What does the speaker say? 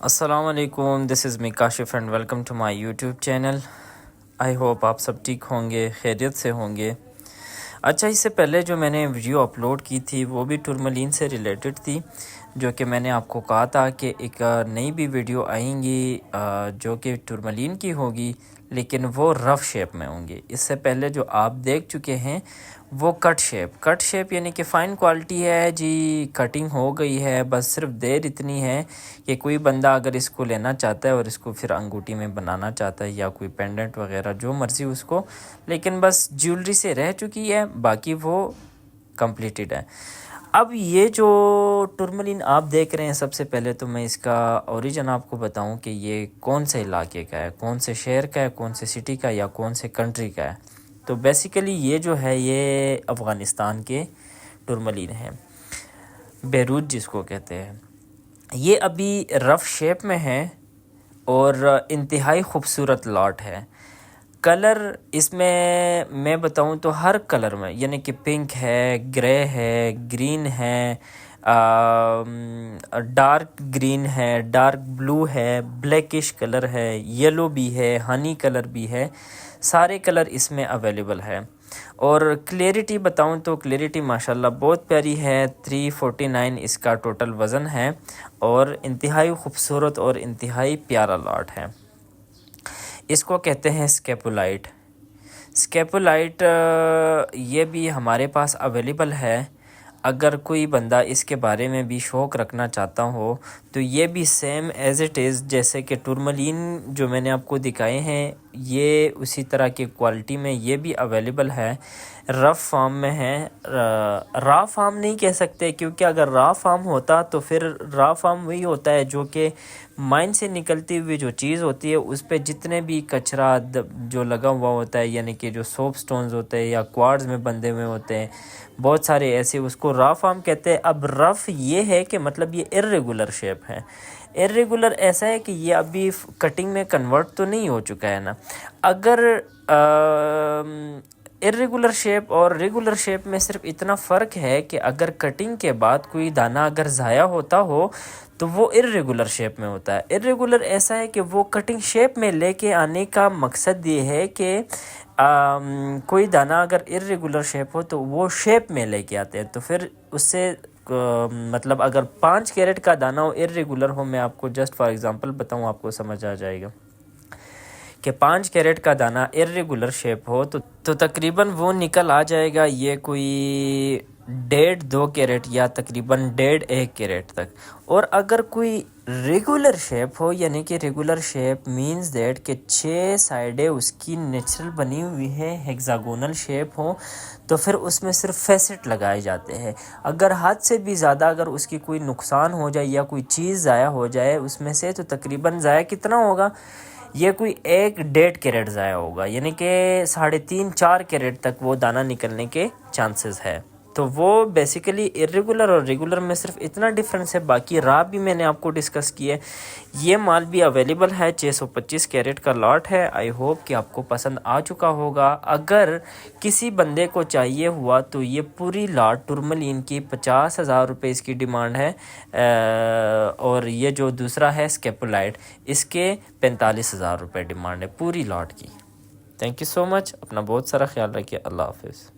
السلام علیکم، this is me Kashif and welcome to my YouTube channel. I hope آپ سب ٹھیک ہوں گے، خیریت سے ہوں گے۔ اچھا، اس سے پہلے جو میں نے ویڈیو اپلوڈ کی تھی وہ بھی ٹورملین سے ریلیٹڈ تھی، جو کہ میں نے آپ کو کہا تھا کہ ایک نئی بھی ویڈیو آئیں گی جو کہ ٹورملین کی ہوگی، لیکن وہ رف شیپ میں ہوں گی۔ اس سے پہلے جو آپ دیکھ چکے ہیں وہ کٹ شیپ یعنی کہ فائن کوالٹی ہے جی، کٹنگ ہو گئی ہے، بس صرف دیر اتنی ہے کہ کوئی بندہ اگر اس کو لینا چاہتا ہے اور اس کو پھر انگوٹھی میں بنانا چاہتا ہے یا کوئی پینڈنٹ وغیرہ جو مرضی اس کو، لیکن بس جیولری سے رہ چکی ہے، باقی وہ کمپلیٹڈ ہے۔ اب یہ جو ٹورملین آپ دیکھ رہے ہیں، سب سے پہلے تو میں اس کا اوریجن آپ کو بتاؤں کہ یہ کون سے علاقے کا ہے، کون سے شہر کا ہے، کون سے سٹی کا یا کون سے کنٹری کا ہے۔ تو بیسیکلی یہ جو ہے یہ افغانستان کے ٹورملین ہے، بیروت جس کو کہتے ہیں۔ یہ ابھی رف شیپ میں ہے اور انتہائی خوبصورت لاٹ ہے۔ کلر اس میں بتاؤں تو ہر کلر میں، یعنی کہ پنک ہے، گرے ہے، گرین ہے، ڈارک گرین ہے، ڈارک بلو ہے، بلیکش کلر ہے، یلو بھی ہے، ہنی کلر بھی ہے، سارے کلر اس میں اویلیبل ہے۔ اور کلیئرٹی بتاؤں تو کلیئرٹی ماشاءاللہ بہت پیاری ہے۔ 349 اس کا ٹوٹل وزن ہے اور انتہائی خوبصورت اور انتہائی پیارا لاٹ ہے۔ اس کو کہتے ہیں اسکیپولائٹ۔ یہ بھی ہمارے پاس اویلیبل ہے۔ اگر کوئی بندہ اس کے بارے میں بھی شوق رکھنا چاہتا ہو تو یہ بھی سیم ایز اٹ از جیسے کہ ٹورملین جو میں نے آپ کو دکھائے ہیں، یہ اسی طرح کی کوالٹی میں یہ بھی اویلیبل ہے۔ رف فارم میں ہے، را فارم نہیں کہہ سکتے، کیونکہ اگر را فارم ہوتا تو پھر را فارم وہی ہوتا ہے جو کہ مائن سے نکلتی ہوئی جو چیز ہوتی ہے اس پہ جتنے بھی کچرا جو لگا ہوا ہوتا ہے، یعنی کہ جو سوپ سٹونز ہوتے ہیں یا کوارٹز میں بندھے ہوئے ہوتے ہیں، بہت سارے ایسے، اس کو را فارم کہتے ہیں۔ اب رف یہ ہے کہ مطلب یہ ارریگولر شیپ ہے۔ ارریگولر ایسا ہے کہ یہ ابھی کٹنگ میں کنورٹ تو نہیں ہو چکا ہے نا۔ اگر ارریگولر شیپ اور ریگولر شیپ میں صرف اتنا فرق ہے کہ اگر کٹنگ کے بعد کوئی دانہ اگر ضائع ہوتا ہو تو وہ ارریگولر شیپ میں ہوتا ہے۔ ارریگولر ایسا ہے کہ وہ کٹنگ شیپ میں لے کے آنے کا مقصد یہ ہے کہ کوئی دانہ اگر ارریگولر شیپ ہو تو وہ شیپ میں لے کے آتے ہیں، تو پھر اس سے مطلب اگر 5 کیرٹ کا دانہ ہو ارریگولر ہو، میں آپ کو جسٹ فار ایگزامپل بتاؤں، آپ کو سمجھ آ جائے گا کہ 5 کیرٹ کا دانہ ارریگولر شیپ ہو تو تقریباً وہ نکل آ جائے گا یہ کوئی 1.5-2 کیرٹ یا تقریباً 1.5-1 کیرٹ تک۔ اور اگر کوئی ریگولر شیپ ہو، یعنی کہ ریگولر شیپ مینز دیٹ کہ 6 سائڈیں اس کی نیچرل بنی ہوئی ہے، ہیگزاگونل شیپ ہو، تو پھر اس میں صرف فیسٹ لگائے جاتے ہیں۔ اگر حد سے بھی زیادہ اگر اس کی کوئی نقصان ہو جائے یا کوئی چیز ضائع ہو جائے اس میں سے، تو تقریباً ضائع کتنا ہوگا؟ یہ کوئی 1.5 کیرٹ ضائع ہوگا، یعنی کہ 3.5-4 کیرٹ تک وہ دانہ نکلنے کے چانسز ہے۔ تو وہ بیسیکلی ارریگولر اور ریگولر میں صرف اتنا ڈیفرنس ہے، باقی را بھی میں نے آپ کو ڈسکس کیا ہے۔ یہ مال بھی اویلیبل ہے، 625 کیرٹ کا لاٹ ہے۔ آئی ہوپ کہ آپ کو پسند آ چکا ہوگا۔ اگر کسی بندے کو چاہیے ہوا تو یہ پوری لاٹ ٹورملین کی 50,000 روپے اس کی ڈیمانڈ ہے، اور یہ جو دوسرا ہے اسکیپولائٹ، اس کے 45,000 روپے ڈیمانڈ ہے پوری لاٹ کی۔ تھینک یو سو مچ، اپنا بہت سارا خیال رکھیے، اللہ حافظ۔